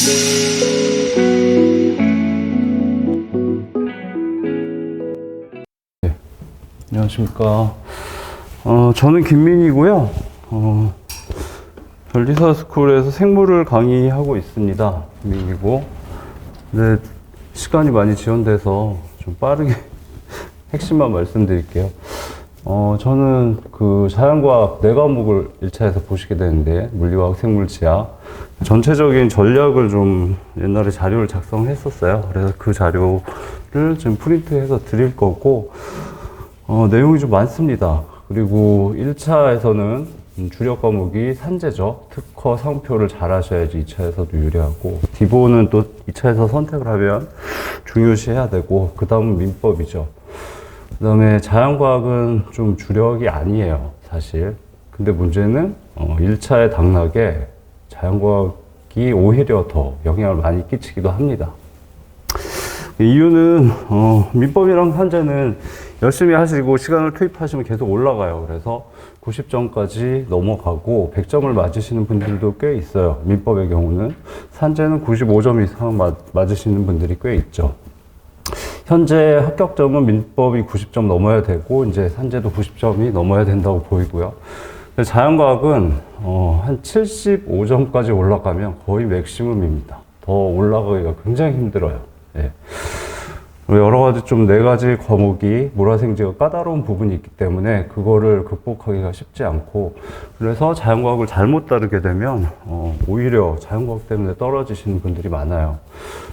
네, 안녕하십니까. 저는 김민이고요. 별리사 스쿨에서 생물을 강의하고 있습니다. 김민이고. 네, 시간이 많이 지연돼서 좀 빠르게 핵심만 말씀드릴게요. 저는 그 자연과학 4과목을 1차에서 보시게 되는데, 물리화학, 생물, 지학. 전체적인 전략을 좀 옛날에 자료를 작성했었어요. 그래서 그 자료를 지금 프린트해서 드릴 거고, 내용이 좀 많습니다. 그리고 1차에서는 주력 과목이 산재죠. 특허, 상표를 잘 하셔야지 2차에서도 유리하고, 기본은 또 2차에서 선택을 하면 중요시 해야 되고, 그 다음은 민법이죠. 그 다음에 자연과학은 좀 주력이 아니에요, 사실. 근데 문제는 1차에 당락에 자연과학이 오히려 더 영향을 많이 끼치기도 합니다. 이유는 민법이랑 산재는 열심히 하시고 시간을 투입하시면 계속 올라가요. 그래서 90점까지 넘어가고 100점을 맞으시는 분들도 꽤 있어요. 민법의 경우는. 산재는 95점 이상 맞으시는 분들이 꽤 있죠. 현재 합격점은 민법이 90점 넘어야 되고, 이제 산재도 90점이 넘어야 된다고 보이고요. 자연과학은 한 75점까지 올라가면 거의 맥시멈입니다. 더 올라가기가 굉장히 힘들어요. 예. 여러 가지 좀 4가지 과목이 몰아생지가 까다로운 부분이 있기 때문에 그거를 극복하기가 쉽지 않고, 그래서 자연과학을 잘못 따르게 되면 오히려 자연과학 때문에 떨어지시는 분들이 많아요.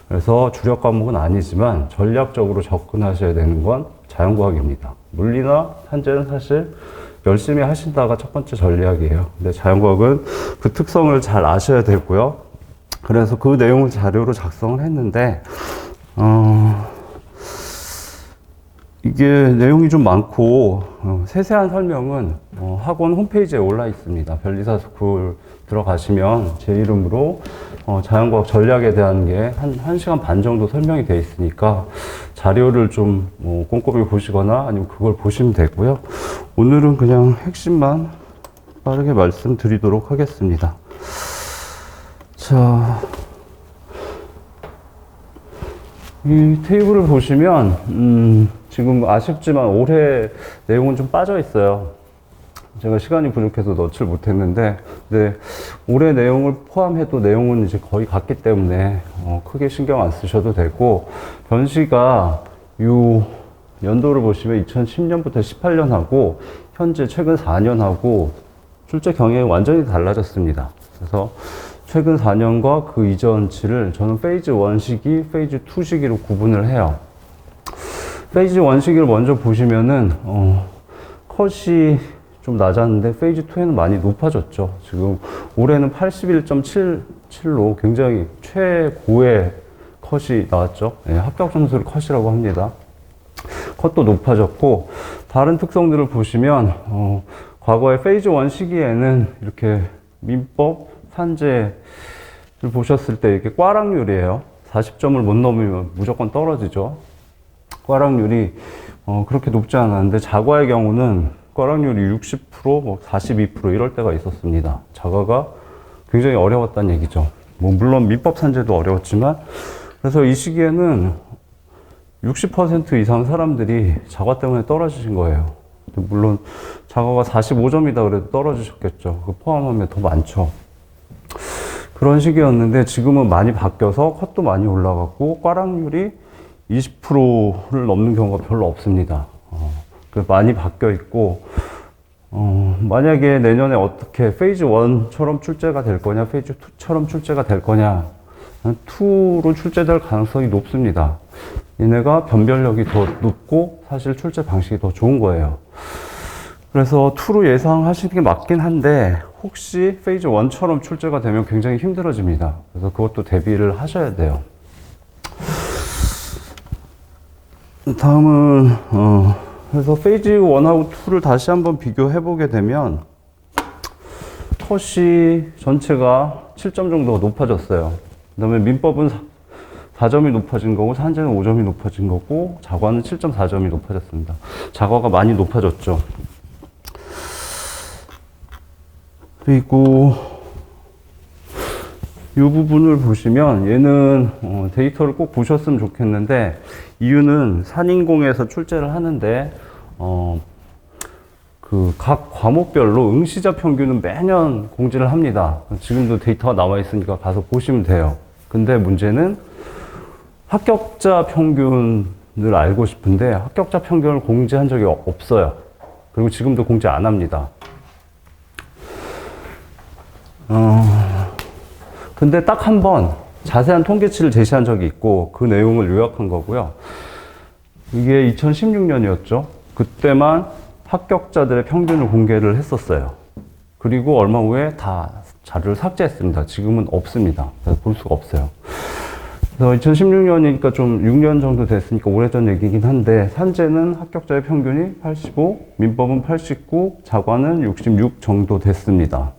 그래서 주력 과목은 아니지만 전략적으로 접근하셔야 되는 건 자연과학입니다. 물리나 산재는 사실 열심히 하신다가 첫 번째 전략이에요. 근데 자연과학은 그 특성을 잘 아셔야 되고요. 그래서 그 내용을 자료로 작성을 했는데, 이게 내용이 좀 많고, 세세한 설명은 학원 홈페이지에 올라 있습니다. 별리사 스쿨 들어가시면 제 이름으로 자연과학 전략에 대한 게 한 1시간 반 정도 설명이 되어 있으니까 자료를 좀 꼼꼼히 보시거나 아니면 그걸 보시면 되고요. 오늘은 그냥 핵심만 빠르게 말씀드리도록 하겠습니다. 자, 이 테이블을 보시면 지금 아쉽지만 올해 내용은 좀 빠져 있어요. 제가 시간이 부족해서 넣지를 못했는데, 근데 올해 내용을 포함해도 내용은 이제 거의 같기 때문에 크게 신경 안 쓰셔도 되고, 변시가 이 연도를 보시면 2010년부터 18년하고 현재 최근 4년하고 출제 경향이 완전히 달라졌습니다. 그래서 최근 4년과 그 이전치를 저는 페이즈 1 시기, 페이즈 2 시기로 구분을 해요. 페이즈 1 시기를 먼저 보시면은 컷이 좀 낮았는데 페이즈 2에는 많이 높아졌죠. 지금 올해는 81.77로 굉장히 최고의 컷이 나왔죠. 네, 합격 점수를 컷이라고 합니다. 컷도 높아졌고, 다른 특성들을 보시면 과거에 페이즈 1 시기에는 이렇게 민법, 산재를 보셨을 때 이렇게 꽈락률이에요. 40점을 못 넘으면 무조건 떨어지죠. 꽈락률이 그렇게 높지 않았는데, 자과의 경우는 꽈락률이 60%, 42% 이럴 때가 있었습니다. 자과가 굉장히 어려웠다는 얘기죠. 물론 민법 산재도 어려웠지만, 그래서 이 시기에는 60% 이상 사람들이 자과 때문에 떨어지신 거예요. 물론 자과가 45점이다 그래도 떨어지셨겠죠. 그 포함하면 더 많죠. 그런 시기였는데 지금은 많이 바뀌어서 컷도 많이 올라갔고 꽈락률이 20%를 넘는 경우가 별로 없습니다. 많이 바뀌어 있고, 만약에 내년에 어떻게 페이즈 1처럼 출제가 될 거냐, 페이즈 2처럼 출제가 될 거냐, 2로 출제될 가능성이 높습니다. 얘네가 변별력이 더 높고 사실 출제 방식이 더 좋은 거예요. 그래서 2로 예상하시는 게 맞긴 한데, 혹시 페이즈 1처럼 출제가 되면 굉장히 힘들어집니다. 그래서 그것도 대비를 하셔야 돼요. 다음은 그래서 페이즈 1하고 2를 다시 한번 비교해 보게 되면 컷이 전체가 7점 정도가 높아졌어요. 그 다음에 민법은 4점이 높아진 거고 산재는 5점이 높아진 거고 자과는 7.4점이 높아졌습니다. 자과가 많이 높아졌죠. 그리고 이 부분을 보시면 얘는 데이터를 꼭 보셨으면 좋겠는데, 이유는 산인공에서 출제를 하는데 그 각 과목별로 응시자 평균은 매년 공지를 합니다. 지금도 데이터가 나와 있으니까 가서 보시면 돼요. 근데 문제는 합격자 평균을 알고 싶은데 합격자 평균을 공지한 적이 없어요. 그리고 지금도 공지 안 합니다. 근데 딱 한 번 자세한 통계치를 제시한 적이 있고 그 내용을 요약한 거고요. 이게 2016년이었죠. 그때만 합격자들의 평균을 공개를 했었어요. 그리고 얼마 후에 다 자료를 삭제했습니다. 지금은 없습니다. 그래서 볼 수가 없어요. 그래서 2016년이니까 좀 6년 정도 됐으니까 오래전 얘기긴 한데, 산재는 합격자의 평균이 85, 민법은 89, 자과는 66 정도 됐습니다.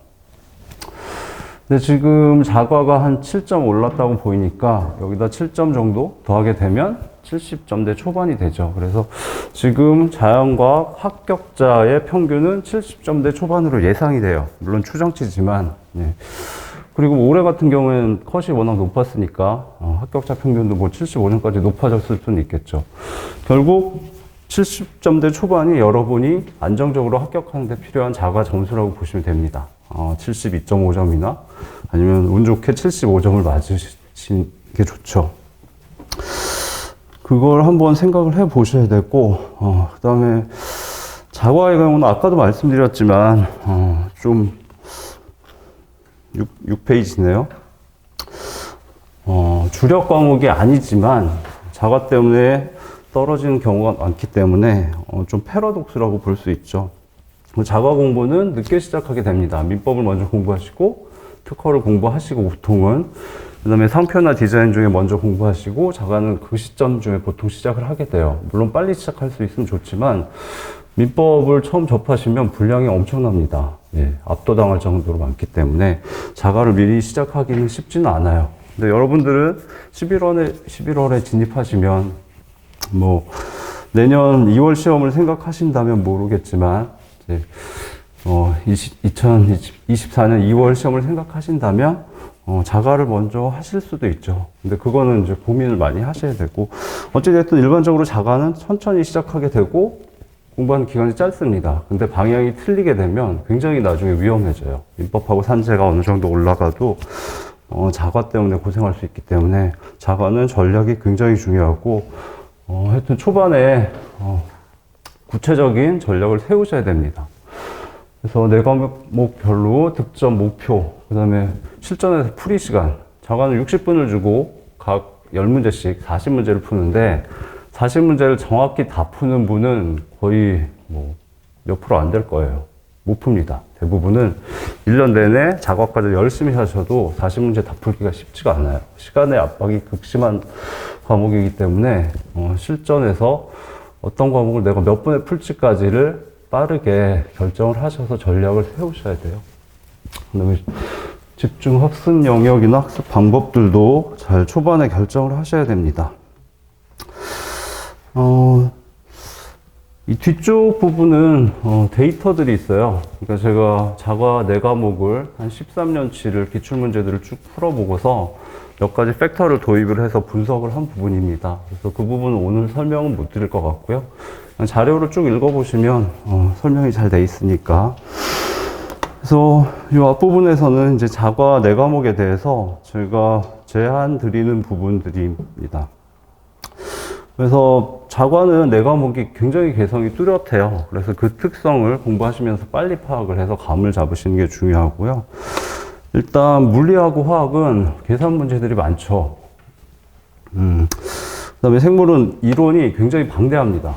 근데 지금 자과가 한 7점 올랐다고 보이니까 여기다 7점 정도 더하게 되면 70점대 초반이 되죠. 그래서 지금 자연과학 합격자의 평균은 70점대 초반으로 예상이 돼요. 물론 추정치지만. 예. 그리고 올해 같은 경우에는 컷이 워낙 높았으니까 합격자 평균도 뭐 75점까지 높아졌을 수는 있겠죠. 결국 70점대 초반이 여러분이 안정적으로 합격하는 데 필요한 자과 점수라고 보시면 됩니다. 72.5점이나 아니면 운 좋게 75점을 맞으시는 게 좋죠. 그걸 한번 생각을 해 보셔야 되고, 그 다음에 자과의 경우는 아까도 말씀드렸지만, 좀 6페이지네요. 주력 과목이 아니지만 자과 때문에 떨어지는 경우가 많기 때문에 좀 패러독스라고 볼 수 있죠. 자과 공부는 늦게 시작하게 됩니다. 민법을 먼저 공부하시고 특허를 공부하시고 보통은, 그 다음에 상표나 디자인 중에 먼저 공부하시고 자과는 그 시점 중에 보통 시작을 하게 돼요. 물론 빨리 시작할 수 있으면 좋지만 민법을 처음 접하시면 분량이 엄청납니다. 예, 압도당할 정도로 많기 때문에 자과를 미리 시작하기는 쉽지는 않아요. 근데 여러분들은 11월에 진입하시면 뭐 내년 2월 시험을 생각하신다면 모르겠지만, 이제 2024년 2월 시험을 생각하신다면 자과를 먼저 하실 수도 있죠. 근데 그거는 이제 고민을 많이 하셔야 되고, 어찌됐든 일반적으로 자과는 천천히 시작하게 되고 공부하는 기간이 짧습니다. 근데 방향이 틀리게 되면 굉장히 나중에 위험해져요. 민법하고 산재가 어느 정도 올라가도 자과 때문에 고생할 수 있기 때문에 자과는 전략이 굉장히 중요하고, 하여튼 초반에 구체적인 전략을 세우셔야 됩니다. 그래서 네 과목별로 득점 목표, 그 다음에 실전에서 풀이 시간, 자과는 60분을 주고 각 10문제씩 40문제를 푸는데 40문제를 정확히 다 푸는 분은 거의 뭐 몇 프로 안 될 거예요. 못 풉니다. 대부분은 1년 내내 자과까지 열심히 하셔도 40문제 다 풀기가 쉽지가 않아요. 시간의 압박이 극심한 과목이기 때문에 실전에서 어떤 과목을 내가 몇 분에 풀지까지를 빠르게 결정을 하셔서 전략을 세우셔야 돼요. 그다음에 집중 학습 영역이나 학습 방법들도 잘 초반에 결정을 하셔야 됩니다. 이 뒤쪽 부분은 데이터들이 있어요. 그러니까 제가 자과 4과목을 한 13년치를 기출문제들을 쭉 풀어보고서 몇 가지 팩터를 도입을 해서 분석을 한 부분입니다. 그래서 그 부분은 오늘 설명은 못 드릴 것 같고요. 자료를 쭉 읽어보시면 설명이 잘 돼 있으니까. 그래서 이 앞부분에서는 이제 자과 4과목에 대해서 제가 제한 드리는 부분들입니다. 그래서 자과는 4과목이 굉장히 개성이 뚜렷해요. 그래서 그 특성을 공부하시면서 빨리 파악을 해서 감을 잡으시는 게 중요하고요. 일단 물리하고 화학은 계산 문제들이 많죠. 그다음에 생물은 이론이 굉장히 방대합니다.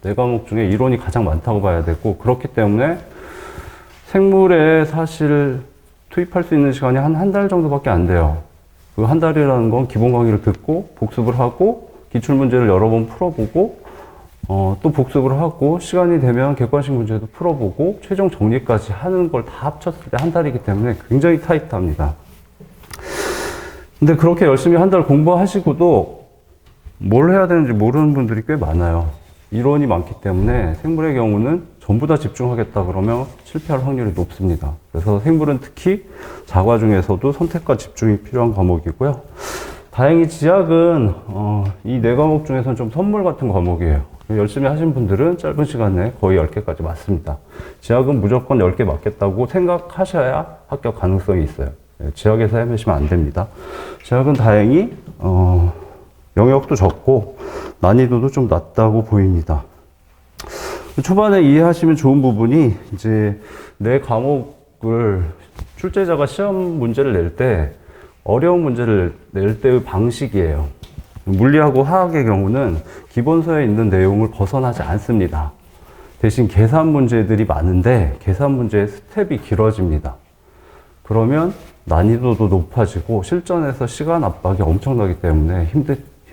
4과목 중에 이론이 가장 많다고 봐야 되고, 그렇기 때문에 생물에 사실 투입할 수 있는 시간이 한 달 정도밖에 안 돼요. 그 한 달이라는 건 기본 강의를 듣고 복습을 하고 기출문제를 여러 번 풀어보고 또 복습을 하고 시간이 되면 객관식 문제도 풀어보고 최종 정리까지 하는 걸 다 합쳤을 때 한 달이기 때문에 굉장히 타이트합니다. 근데 그렇게 열심히 한 달 공부하시고도 뭘 해야 되는지 모르는 분들이 꽤 많아요. 이론이 많기 때문에 생물의 경우는 전부 다 집중하겠다 그러면 실패할 확률이 높습니다. 그래서 생물은 특히 자과 중에서도 선택과 집중이 필요한 과목이고요. 다행히 지학은 이 네 과목 중에서는 좀 선물 같은 과목이에요. 열심히 하신 분들은 짧은 시간 내에 거의 10개까지 맞습니다. 지학은 무조건 10개 맞겠다고 생각하셔야 합격 가능성이 있어요. 지학에서 헤매시면 안 됩니다. 지학은 다행히 영역도 적고 난이도도 좀 낮다고 보입니다. 초반에 이해하시면 좋은 부분이 이제 네 과목을 출제자가 시험 문제를 낼 때 어려운 문제를 낼 때의 방식이에요. 물리하고 화학의 경우는 기본서에 있는 내용을 벗어나지 않습니다. 대신 계산 문제들이 많은데 계산 문제의 스텝이 길어집니다. 그러면 난이도도 높아지고 실전에서 시간 압박이 엄청나기 때문에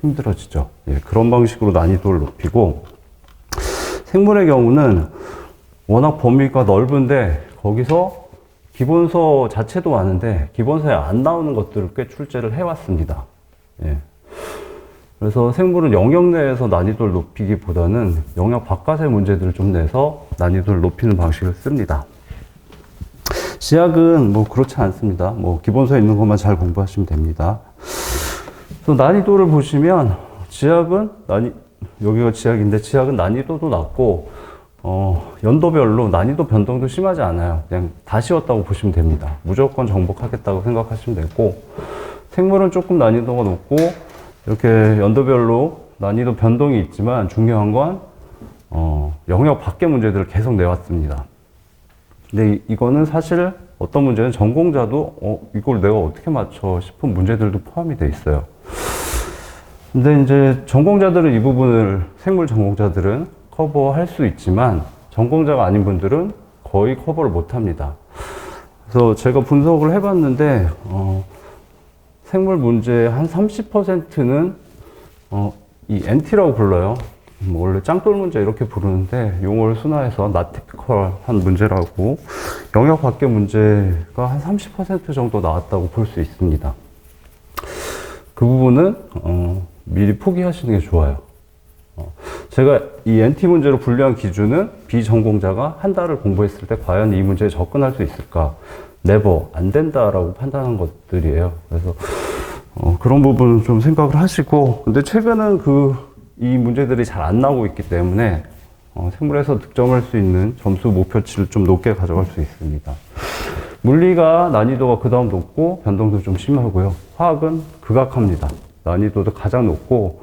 힘들어지죠. 예, 그런 방식으로 난이도를 높이고, 생물의 경우는 워낙 범위가 넓은데 거기서 기본서 자체도 많은데 기본서에 안 나오는 것들을 꽤 출제를 해왔습니다. 예. 그래서 생물은 영역 내에서 난이도를 높이기보다는 영역 바깥의 문제들을 좀 내서 난이도를 높이는 방식을 씁니다. 지학은 뭐 그렇지 않습니다. 뭐 기본서에 있는 것만 잘 공부하시면 됩니다. 그래서 난이도를 보시면 지학은 여기가 지학인데 지학은 난이도도 낮고 연도별로 난이도 변동도 심하지 않아요. 그냥 다 쉬웠다고 보시면 됩니다. 무조건 정복하겠다고 생각하시면 되고, 생물은 조금 난이도가 높고 이렇게 연도별로 난이도 변동이 있지만 중요한 건 영역 밖의 문제들을 계속 내왔습니다. 근데 이거는 사실 어떤 문제는 전공자도 이걸 내가 어떻게 맞춰 싶은 문제들도 포함이 돼 있어요. 근데 이제 전공자들은 이 부분을, 생물 전공자들은 커버할 수 있지만 전공자가 아닌 분들은 거의 커버를 못 합니다. 그래서 제가 분석을 해봤는데 생물 문제의 한 30%는 이 NT라고 불러요. 원래 짱돌 문제 이렇게 부르는데 용어를 순화해서 not typical한 문제라고, 영역 밖의 문제가 한 30% 정도 나왔다고 볼 수 있습니다. 그 부분은 미리 포기하시는 게 좋아요. 제가 이 NT 문제로 분류한 기준은 비전공자가 한 달을 공부했을 때 과연 이 문제에 접근할 수 있을까? never, 안 된다라고 판단한 것들이에요. 그래서 그런 부분은 좀 생각을 하시고, 근데 최근은 이 문제들이 잘 안 나오고 있기 때문에 생물에서 득점할 수 있는 점수 목표치를 좀 높게 가져갈 수 있습니다. 물리가 난이도가 그 다음 높고 변동도 좀 심하고요. 화학은 극악합니다. 난이도도 가장 높고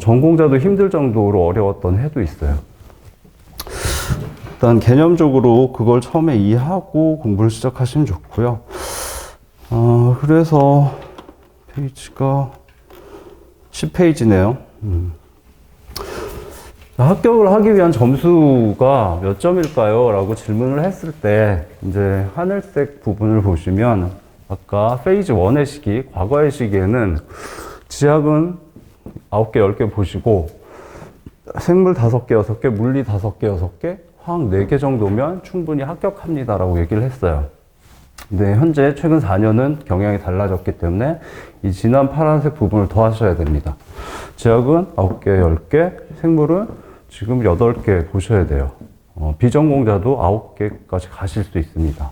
전공자도 힘들 정도로 어려웠던 해도 있어요. 일단 개념적으로 그걸 처음에 이해하고 공부를 시작하시면 좋고요. 그래서 페이지가 10페이지네요. 합격을 하기 위한 점수가 몇 점일까요? 라고 질문을 했을 때 이제 하늘색 부분을 보시면 아까 페이지 1의 시기, 과거의 시기에는 지학은 9개, 10개 보시고 생물 5개, 6개, 물리 5개, 6개, 화학 4개 정도면 충분히 합격합니다 라고 얘기를 했어요. 근데 현재 최근 4년은 경향이 달라졌기 때문에 이 진한 파란색 부분을 더 하셔야 됩니다. 지학은 9개, 10개, 생물은 지금 8개 보셔야 돼요. 비전공자도 9개까지 가실 수 있습니다.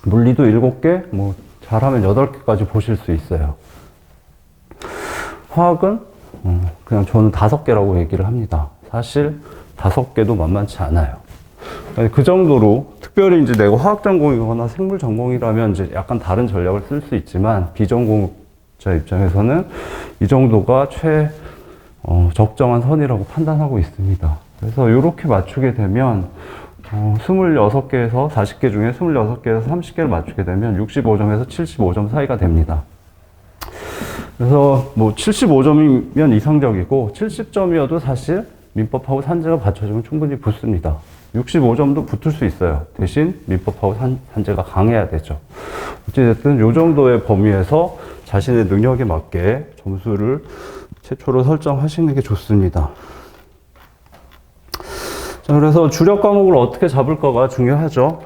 물리도 7개, 뭐 잘하면 8개까지 보실 수 있어요. 화학은 그냥 저는 5개라고 얘기를 합니다. 사실 5개도 만만치 않아요. 그 정도로, 특별히 이제 내가 화학 전공이거나 생물 전공이라면 이제 약간 다른 전략을 쓸 수 있지만 비전공자 입장에서는 이 정도가 적정한 선이라고 판단하고 있습니다. 그래서 이렇게 맞추게 되면 26개에서 40개 중에 26개에서 30개를 맞추게 되면 65점에서 75점 사이가 됩니다. 그래서 뭐 75점이면 이상적이고 70점이어도 사실 민법하고 산재가 받쳐주면 충분히 붙습니다. 65점도 붙을 수 있어요. 대신 민법하고 산재가 강해야 되죠. 어찌됐든 이 정도의 범위에서 자신의 능력에 맞게 점수를 최초로 설정하시는 게 좋습니다. 자, 그래서 주력 과목을 어떻게 잡을까가 중요하죠.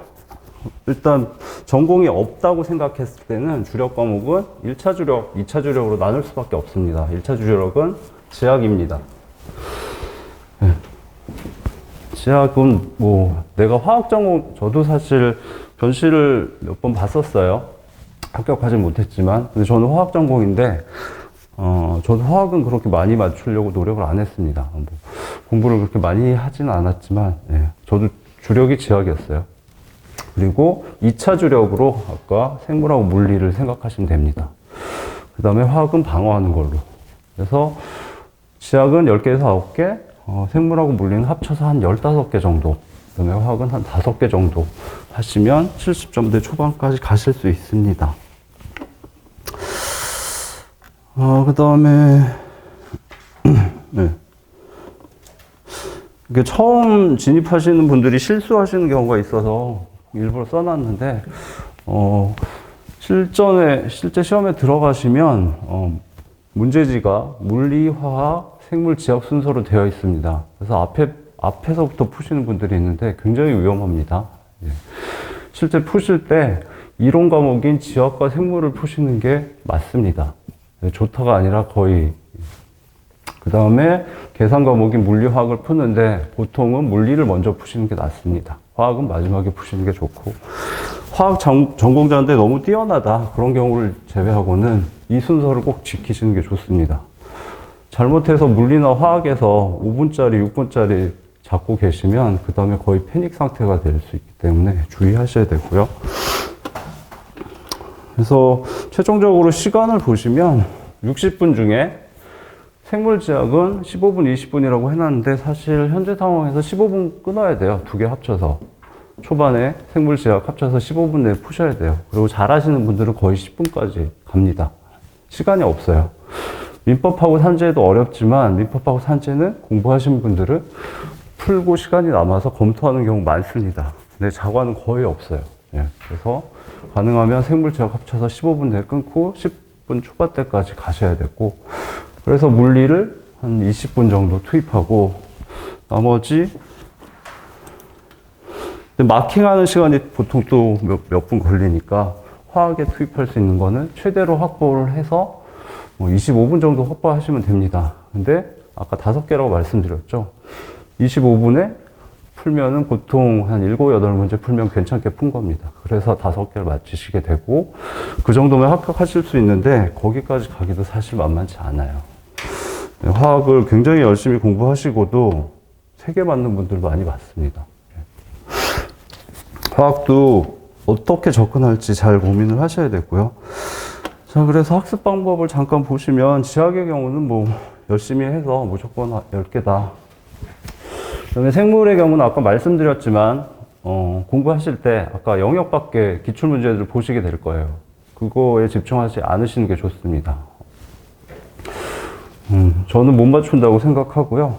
일단 전공이 없다고 생각했을 때는 주력 과목은 1차 주력, 2차 주력으로 나눌 수밖에 없습니다. 1차 주력은 지학입니다. 지학은 뭐 내가 화학 전공, 저도 사실 변시를 몇 번 봤었어요. 합격하진 못했지만. 근데 저는 화학 전공인데 저도 화학은 그렇게 많이 맞추려고 노력을 안 했습니다. 뭐 공부를 그렇게 많이 하지는 않았지만, 예, 저도 주력이 지학이었어요. 그리고 2차 주력으로 아까 생물하고 물리를 생각하시면 됩니다. 그 다음에 화학은 방어하는 걸로. 그래서 지학은 10개에서 9개, 생물하고 물리는 합쳐서 한 15개 정도, 그 다음에 화학은 한 5개 정도 하시면 70점대 초반까지 가실 수 있습니다. 그 다음에, 네. 이게 처음 진입하시는 분들이 실수하시는 경우가 있어서 일부러 써놨는데, 실제 시험에 들어가시면, 문제지가 물리, 화학, 생물, 지학 순서로 되어 있습니다. 그래서 앞에서부터 푸시는 분들이 있는데 굉장히 위험합니다. 예. 실제 푸실 때 이론 과목인 지학과 생물을 푸시는 게 맞습니다. 좋다가 아니라 거의. 그 다음에 계산 과목인 물리, 화학을 푸는데 보통은 물리를 먼저 푸시는 게 낫습니다. 화학은 마지막에 푸시는 게 좋고, 화학 전공자인데 너무 뛰어나다 그런 경우를 제외하고는 이 순서를 꼭 지키시는 게 좋습니다. 잘못해서 물리나 화학에서 5분짜리, 6분짜리 잡고 계시면 그 다음에 거의 패닉 상태가 될 수 있기 때문에 주의하셔야 되고요. 그래서 최종적으로 시간을 보시면 60분 중에 생물지학은 15분, 20분이라고 해놨는데 사실 현재 상황에서 15분 끊어야 돼요. 두 개 합쳐서. 초반에 생물지학 합쳐서 15분 내에 푸셔야 돼요. 그리고 잘하시는 분들은 거의 10분까지 갑니다. 시간이 없어요. 민법하고 산재도 어렵지만 민법하고 산재는 공부하신 분들은 풀고 시간이 남아서 검토하는 경우 많습니다. 근데 자과는 거의 없어요. 예. 그래서 가능하면 생물지학 합쳐서 15분 내에 끊고 10분 초반대까지 가셔야 되고, 그래서 물리를 한 20분 정도 투입하고 나머지 마킹하는 시간이 보통 또 몇 분 걸리니까 화학에 투입할 수 있는 거는 최대로 확보를 해서 25분 정도 확보하시면 됩니다. 근데 아까 5개라고 말씀드렸죠. 25분에 풀면은 보통 한 7, 8문제 풀면 괜찮게 푼 겁니다. 그래서 5개를 맞추시게 되고, 그 정도면 합격하실 수 있는데 거기까지 가기도 사실 만만치 않아요. 화학을 굉장히 열심히 공부하시고도 3개 맞는 분들 많이 봤습니다. 화학도 어떻게 접근할지 잘 고민을 하셔야 되고요. 자, 그래서 학습 방법을 잠깐 보시면 지학의 경우는 뭐 열심히 해서 무조건 10개다. 그다음에 생물의 경우는 아까 말씀드렸지만 공부하실 때 아까 영역 밖에 기출문제들을 보시게 될 거예요. 그거에 집중하지 않으시는 게 좋습니다. 저는 못 맞춘다고 생각하고요.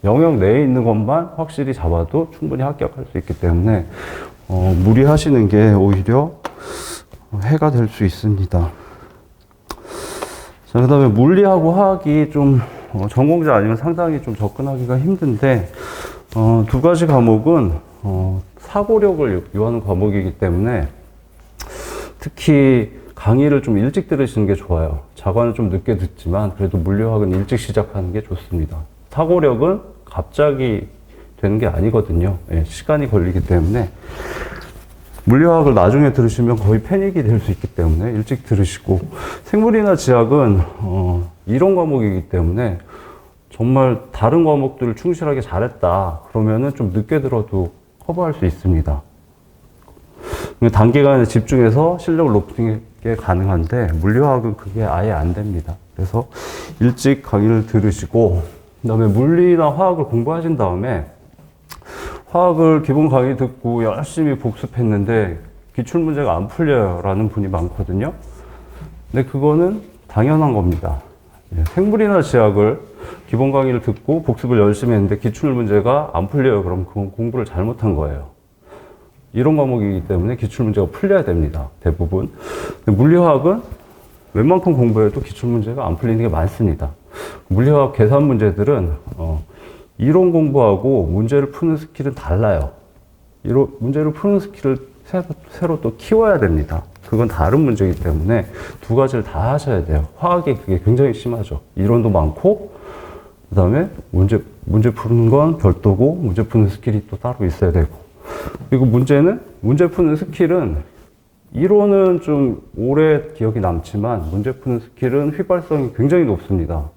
영역 내에 있는 것만 확실히 잡아도 충분히 합격할 수 있기 때문에 무리하시는 게 오히려 해가 될 수 있습니다. 자, 그 다음에 물리하고 화학이 좀 전공자 아니면 상당히 좀 접근하기가 힘든데, 두 가지 과목은 사고력을 요하는 과목이기 때문에 특히 강의를 좀 일찍 들으시는 게 좋아요. 자과는 좀 늦게 듣지만 그래도 물리화학은 일찍 시작하는 게 좋습니다. 사고력은 갑자기 되는 게 아니거든요. 예, 시간이 걸리기 때문에 물리화학을 나중에 들으시면 거의 패닉이 될 수 있기 때문에 일찍 들으시고, 생물이나 지학은 이론 과목이기 때문에 정말 다른 과목들을 충실하게 잘했다 그러면은 좀 늦게 들어도 커버할 수 있습니다. 단기간에 집중해서 실력을 높이는 게 가능한데 물리화학은 그게 아예 안 됩니다. 그래서 일찍 강의를 들으시고, 그 다음에 물리나 화학을 공부하신 다음에 화학을 기본 강의 듣고 열심히 복습했는데 기출문제가 안 풀려요 라는 분이 많거든요. 근데 그거는 당연한 겁니다. 생물이나 지학을 기본 강의를 듣고 복습을 열심히 했는데 기출문제가 안 풀려요. 그럼 그건 공부를 잘못한 거예요. 이론 과목이기 때문에 기출문제가 풀려야 됩니다. 대부분. 근데 물리화학은 웬만큼 공부해도 기출문제가 안 풀리는 게 많습니다. 물리화학 계산 문제들은 이론 공부하고 문제를 푸는 스킬은 달라요. 문제를 푸는 스킬을 새로 또 키워야 됩니다. 그건 다른 문제이기 때문에 두 가지를 다 하셔야 돼요. 화학이 그게 굉장히 심하죠. 이론도 많고, 그 다음에 문제 푸는 건 별도고, 문제 푸는 스킬이 또 따로 있어야 되고. 그리고 문제 푸는 스킬은, 이론은 좀 오래 기억이 남지만, 문제 푸는 스킬은 휘발성이 굉장히 높습니다.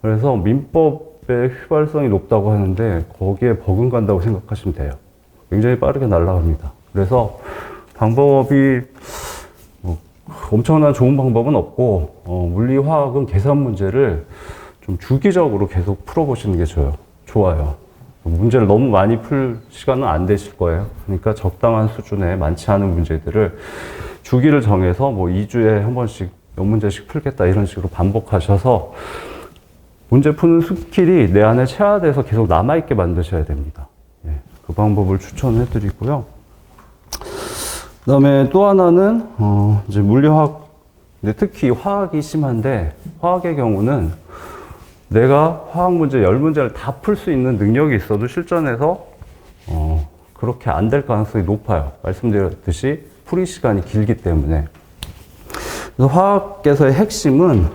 그래서 민법의 휘발성이 높다고 하는데, 거기에 버금간다고 생각하시면 돼요. 굉장히 빠르게 날아갑니다. 그래서 방법이 엄청난 좋은 방법은 없고, 물리, 화학은 계산 문제를 좀 주기적으로 계속 풀어보시는 게 좋아요. 문제를 너무 많이 풀 시간은 안 되실 거예요. 그러니까 적당한 수준의 많지 않은 문제들을 주기를 정해서 뭐 2주에 한 번씩 몇 문제씩 풀겠다 이런 식으로 반복하셔서 문제 푸는 스킬이 내 안에 체화돼서 계속 남아있게 만드셔야 됩니다. 예, 그 방법을 추천해 드리고요. 그 다음에 또 하나는, 이제 물리화학, 근데 특히 화학이 심한데, 화학의 경우는 내가 화학 문제 10문제를 다 풀 수 있는 능력이 있어도 실전에서, 그렇게 안 될 가능성이 높아요. 말씀드렸듯이 풀이 시간이 길기 때문에. 그래서 화학에서의 핵심은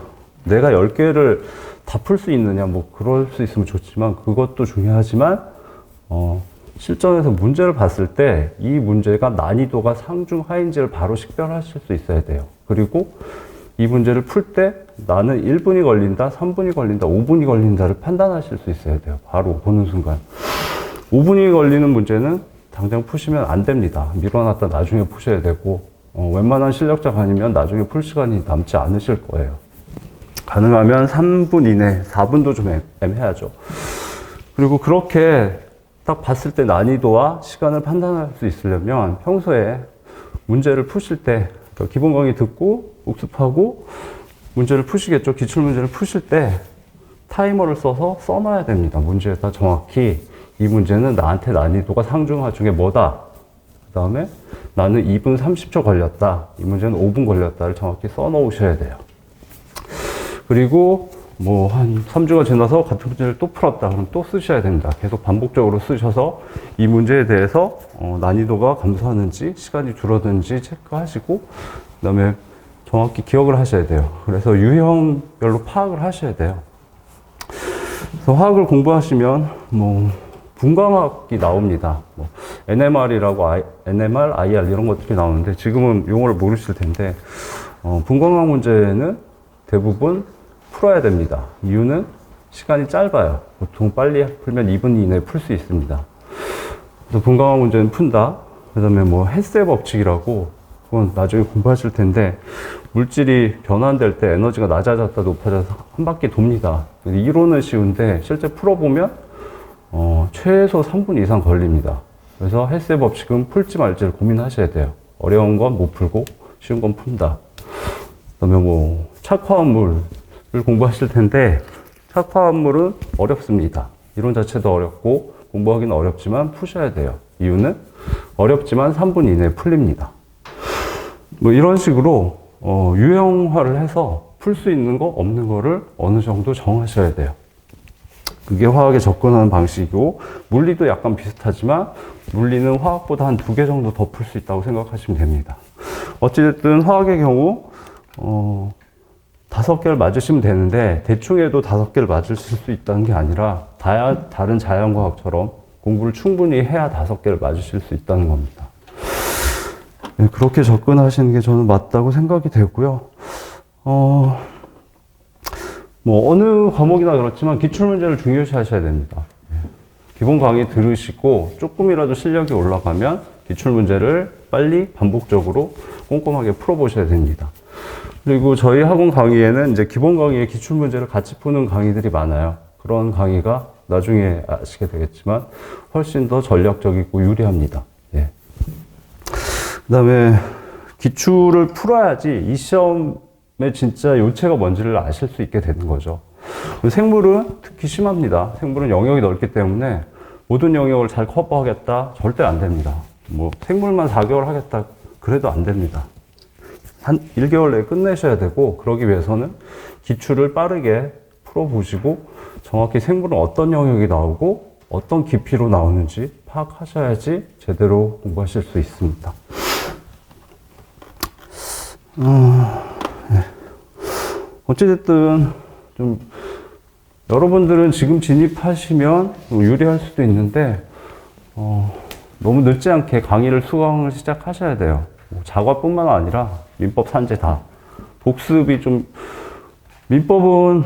내가 10개를 다 풀 수 있느냐, 뭐, 그럴 수 있으면 좋지만, 그것도 중요하지만, 실전에서 문제를 봤을 때 이 문제가 난이도가 상중 하인지를 바로 식별하실 수 있어야 돼요. 그리고 이 문제를 풀 때 나는 1분이 걸린다, 3분이 걸린다, 5분이 걸린다를 판단하실 수 있어야 돼요. 바로 보는 순간. 5분이 걸리는 문제는 당장 푸시면 안 됩니다. 미뤄놨다 나중에 푸셔야 되고, 웬만한 실력자가 아니면 나중에 풀 시간이 남지 않으실 거예요. 가능하면 3분 이내, 4분도 좀 애매하죠. 그리고 그렇게 딱 봤을 때 난이도와 시간을 판단할 수 있으려면 평소에 문제를 푸실 때, 그러니까 기본 강의 듣고 복습하고 문제를 푸시겠죠. 기출문제를 푸실 때 타이머를 써놔야 됩니다. 문제에다 정확히 이 문제는 나한테 난이도가 상중하 중에 뭐다. 그 다음에 나는 2분 30초 걸렸다. 이 문제는 5분 걸렸다를 정확히 써놓으셔야 돼요. 그리고 뭐 한 3주가 지나서 같은 문제를 또 풀었다. 그럼 또 쓰셔야 됩니다. 계속 반복적으로 쓰셔서 이 문제에 대해서 난이도가 감소하는지 시간이 줄어드는지 체크하시고 그다음에 정확히 기억을 하셔야 돼요. 그래서 유형별로 파악을 하셔야 돼요. 그래서 화학을 공부하시면 뭐 분광학이 나옵니다. 뭐 NMR이라고 NMR, IR 이런 것들이 나오는데 지금은 용어를 모르실 텐데 분광학 문제는 대부분 풀어야 됩니다. 이유는 시간이 짧아요. 보통 빨리 풀면 2분 이내에 풀 수 있습니다. 그래서 분광학 문제는 푼다. 그 다음에 뭐 헬스의 법칙이라고 그건 나중에 공부하실 텐데 물질이 변환될 때 에너지가 낮아졌다 높아져서 한 바퀴 돕니다. 이론은 쉬운데 실제 풀어보면 최소 3분 이상 걸립니다. 그래서 헬스의 법칙은 풀지 말지를 고민하셔야 돼요. 어려운 건 못 풀고 쉬운 건 푼다. 그 다음에 뭐 착화합물 공부하실 텐데 착화합물은 어렵습니다. 이론 자체도 어렵고 공부하기는 어렵지만 푸셔야 돼요. 이유는 어렵지만 3분 이내에 풀립니다. 뭐 이런 식으로 유형화를 해서 풀 수 있는 거 없는 거를 어느 정도 정하셔야 돼요. 그게 화학에 접근하는 방식이고 물리도 약간 비슷하지만 물리는 화학보다 한 2개 정도 더 풀 수 있다고 생각하시면 됩니다. 어찌됐든 화학의 경우 5개를 맞으시면 되는데 대충 해도 5개를 맞으실 수 있다는 게 아니라 다른 자연과학처럼 공부를 충분히 해야 5개를 맞으실 수 있다는 겁니다. 네, 그렇게 접근하시는 게 저는 맞다고 생각이 되고요. 뭐 어느 과목이나 그렇지만 기출문제를 중요시 하셔야 됩니다. 기본 강의 들으시고 조금이라도 실력이 올라가면 기출문제를 빨리 반복적으로 꼼꼼하게 풀어보셔야 됩니다. 그리고 저희 학원 강의에는 이제 기본 강의에 기출문제를 같이 푸는 강의들이 많아요. 그런 강의가 나중에 아시게 되겠지만 훨씬 더 전략적이고 유리합니다. 예. 그 다음에 기출을 풀어야지 이 시험에 진짜 요체가 뭔지를 아실 수 있게 되는 거죠. 생물은 특히 심합니다. 생물은 영역이 넓기 때문에 모든 영역을 잘 커버하겠다? 절대 안 됩니다. 뭐 생물만 4개월 하겠다? 그래도 안 됩니다. 한 1개월 내에 끝내셔야 되고 그러기 위해서는 기출을 빠르게 풀어보시고 정확히 생물은 어떤 영역이 나오고 어떤 깊이로 나오는지 파악하셔야지 제대로 공부하실 수 있습니다. 어찌됐든 좀 여러분들은 지금 진입하시면 유리할 수도 있는데, 너무 늦지 않게 강의를 수강을 시작하셔야 돼요. 자과뿐만 아니라 민법 산재 다. 복습이 좀, 민법은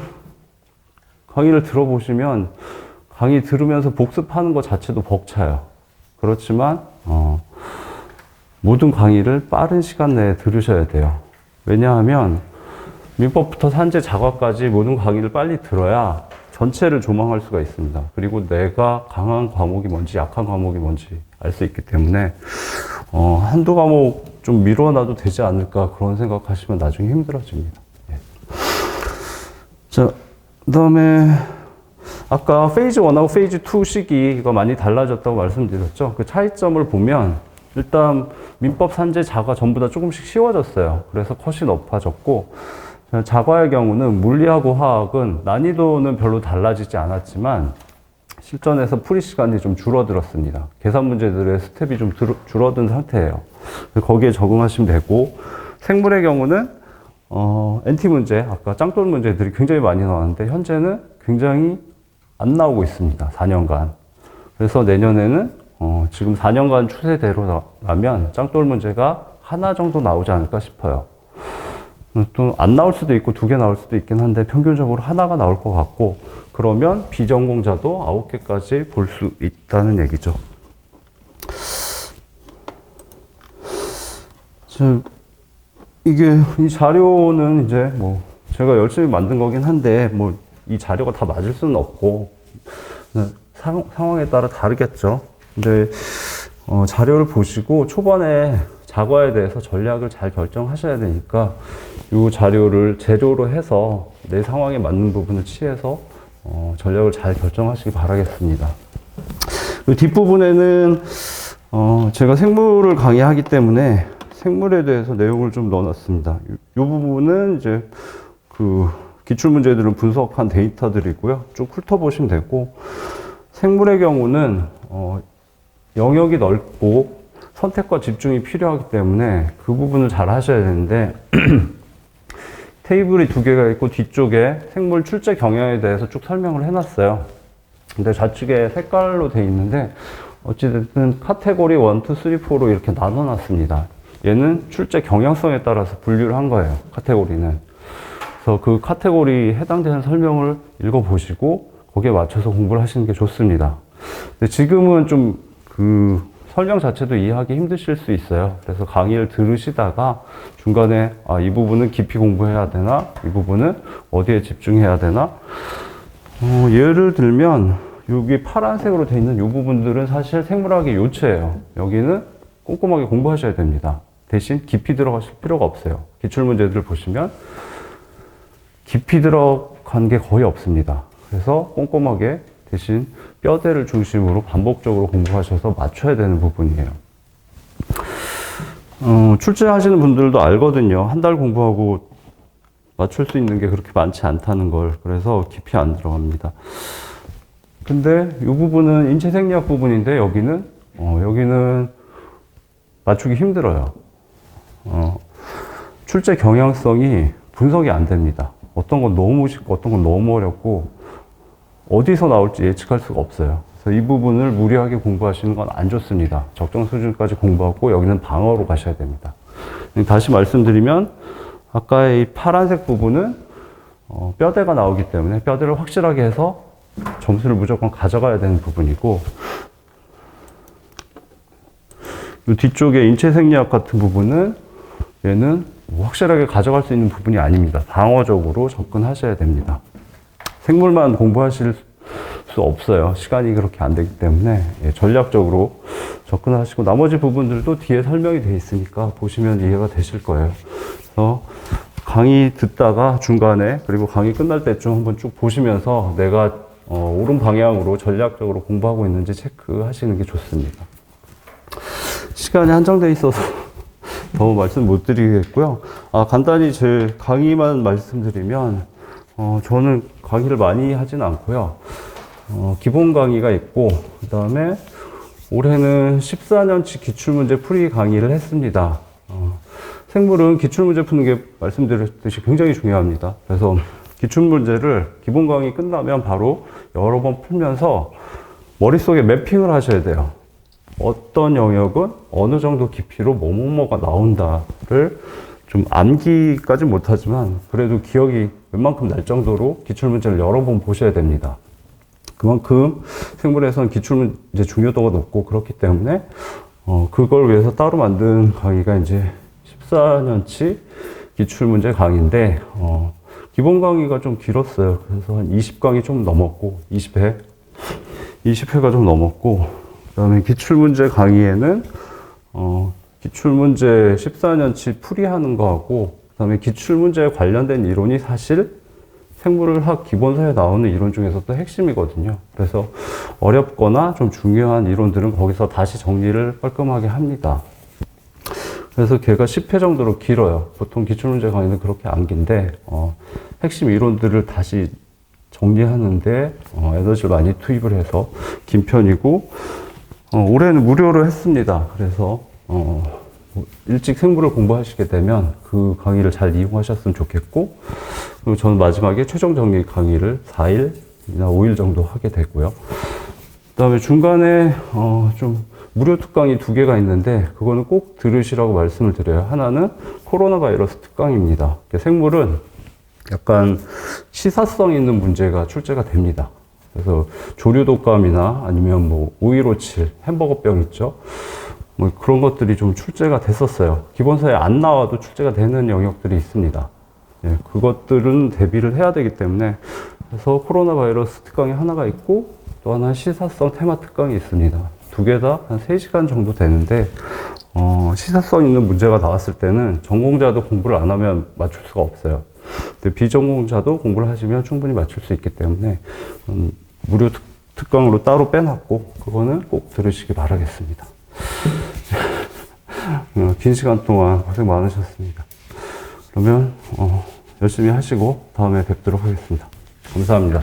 강의를 들어보시면 강의 들으면서 복습하는 것 자체도 벅차요. 그렇지만, 모든 강의를 빠른 시간 내에 들으셔야 돼요. 왜냐하면 민법부터 산재 자과까지 모든 강의를 빨리 들어야 전체를 조망할 수가 있습니다. 그리고 내가 강한 과목이 뭔지 약한 과목이 뭔지 알 수 있기 때문에 한두 과목 좀 미뤄놔도 되지 않을까 그런 생각하시면 나중에 힘들어집니다. 예. 자, 그 다음에 아까 페이즈 1하고 페이즈 2 시기가 많이 달라졌다고 말씀드렸죠. 그 차이점을 보면 일단 민법 산재 자과 전부 다 조금씩 쉬워졌어요. 그래서 컷이 높아졌고, 자과의 경우는 물리하고 화학은 난이도는 별로 달라지지 않았지만 실전에서 풀이 시간이 좀 줄어들었습니다. 계산 문제들의 스텝이 좀 줄어든 상태예요. 거기에 적응하시면 되고, 생물의 경우는 NT 문제, 아까 짱돌 문제들이 굉장히 많이 나왔는데 현재는 굉장히 안 나오고 있습니다. 4년간. 그래서 내년에는 지금 4년간 추세대로라면 짱돌 문제가 하나 정도 나오지 않을까 싶어요. 또 안 나올 수도 있고 2개 나올 수도 있긴 한데 평균적으로 하나가 나올 것 같고, 그러면 비전공자도 9개까지 볼 수 있다는 얘기죠. 이게 이 자료는 이제 뭐 제가 열심히 만든 거긴 한데 뭐 이 자료가 다 맞을 수는 없고 상황에 따라 다르겠죠. 근데 자료를 보시고 초반에 자과에 대해서 전략을 잘 결정하셔야 되니까 이 자료를 재료로 해서 내 상황에 맞는 부분을 취해서 전략을 잘 결정하시기 바라겠습니다. 그 뒷부분에는 제가 생물을 강의하기 때문에 생물에 대해서 내용을 좀 넣어놨습니다. 이 부분은 이제 그 기출문제들은 분석한 데이터들이고요. 쭉 훑어보시면 되고, 생물의 경우는 영역이 넓고 선택과 집중이 필요하기 때문에 그 부분을 잘 하셔야 되는데 테이블이 2개가 있고 뒤쪽에 생물 출제 경향에 대해서 쭉 설명을 해놨어요. 근데 좌측에 색깔로 되어 있는데 어찌됐든 카테고리 1, 2, 3, 4로 이렇게 나눠놨습니다. 얘는 출제 경향성에 따라서 분류를 한 거예요. 카테고리는. 그래서 그 카테고리에 해당되는 설명을 읽어보시고 거기에 맞춰서 공부를 하시는 게 좋습니다. 근데 지금은 좀 그 설명 자체도 이해하기 힘드실 수 있어요. 그래서 강의를 들으시다가 중간에 이 부분은 깊이 공부해야 되나? 이 부분은 어디에 집중해야 되나? 예를 들면 여기 파란색으로 되어 있는 이 부분들은 사실 생물학의 요체예요. 여기는 꼼꼼하게 공부하셔야 됩니다. 대신 깊이 들어가실 필요가 없어요. 기출문제들을 보시면 깊이 들어간 게 거의 없습니다. 그래서 꼼꼼하게 대신 뼈대를 중심으로 반복적으로 공부하셔서 맞춰야 되는 부분이에요. 출제하시는 분들도 알거든요. 한 달 공부하고 맞출 수 있는 게 그렇게 많지 않다는 걸. 그래서 깊이 안 들어갑니다. 근데 이 부분은 인체 생리학 부분인데 여기는 맞추기 힘들어요. 출제 경향성이 분석이 안 됩니다. 어떤 건 너무 쉽고 어떤 건 너무 어렵고 어디서 나올지 예측할 수가 없어요. 그래서 이 부분을 무리하게 공부하시는 건 안 좋습니다. 적정 수준까지 공부하고 여기는 방어로 가셔야 됩니다. 다시 말씀드리면 아까의 이 파란색 부분은 뼈대가 나오기 때문에 뼈대를 확실하게 해서 점수를 무조건 가져가야 되는 부분이고, 이 뒤쪽에 인체 생리학 같은 부분은 얘는 확실하게 가져갈 수 있는 부분이 아닙니다. 방어적으로 접근하셔야 됩니다. 생물만 공부하실 수 없어요. 시간이 그렇게 안 되기 때문에 전략적으로 접근하시고 나머지 부분들도 뒤에 설명이 되어 있으니까 보시면 이해가 되실 거예요. 그래서 강의 듣다가 중간에 그리고 강의 끝날 때쯤 한번 쭉 보시면서 내가 옳은 방향으로 전략적으로 공부하고 있는지 체크하시는 게 좋습니다. 시간이 한정되어 있어서 더 말씀 못 드리겠고요. 간단히 제 강의만 말씀드리면 저는 강의를 많이 하진 않고요. 기본 강의가 있고 그 다음에 올해는 14년치 기출문제 풀이 강의를 했습니다. 생물은 기출문제 푸는 게 말씀드렸듯이 굉장히 중요합니다. 그래서 기출문제를 기본 강의 끝나면 바로 여러 번 풀면서 머릿속에 매핑을 하셔야 돼요. 어떤 영역은 어느 정도 깊이로 뭐뭐가 나온다를 좀 암기까지 못하지만 그래도 기억이 웬만큼 날 정도로 기출문제를 여러 번 보셔야 됩니다. 그만큼 생물에서는 기출문제 중요도가 높고 그렇기 때문에 그걸 위해서 따로 만든 강의가 이제 14년치 기출문제 강의인데 기본 강의가 좀 길었어요. 그래서 한 20강이 좀 넘었고 20회가 좀 넘었고 그다음에 기출문제 강의에는 기출문제 14년치 풀이하는 거하고 그다음에 기출문제에 관련된 이론이 사실 생물학 기본서에 나오는 이론 중에서도 핵심이거든요. 그래서 어렵거나 좀 중요한 이론들은 거기서 다시 정리를 깔끔하게 합니다. 그래서 걔가 10회 정도로 길어요. 보통 기출문제 강의는 그렇게 안 긴데 핵심 이론들을 다시 정리하는데 에너지를 많이 투입을 해서 긴 편이고 올해는 무료로 했습니다. 그래서 일찍 생물을 공부하시게 되면 그 강의를 잘 이용하셨으면 좋겠고 그리고 저는 마지막에 최종 정리 강의를 4일이나 5일 정도 하게 되고요. 그 다음에 중간에 좀 무료 특강이 2개가 있는데 그거는 꼭 들으시라고 말씀을 드려요. 하나는 코로나 바이러스 특강입니다. 생물은 약간 시사성 있는 문제가 출제가 됩니다. 그래서 조류독감이나 아니면 뭐 5157 햄버거병 있죠. 뭐 그런 것들이 좀 출제가 됐었어요. 기본서에 안 나와도 출제가 되는 영역들이 있습니다. 예, 그것들은 대비를 해야 되기 때문에 그래서 코로나 바이러스 특강이 하나가 있고 또 하나 시사성 테마 특강이 있습니다. 2개 다 한 3시간 정도 되는데 시사성 있는 문제가 나왔을 때는 전공자도 공부를 안 하면 맞출 수가 없어요. 근데 비전공자도 공부를 하시면 충분히 맞출 수 있기 때문에 무료 특강으로 따로 빼놨고 그거는 꼭 들으시기 바라겠습니다. 긴 시간 동안 고생 많으셨습니다. 그러면 열심히 하시고 다음에 뵙도록 하겠습니다. 감사합니다.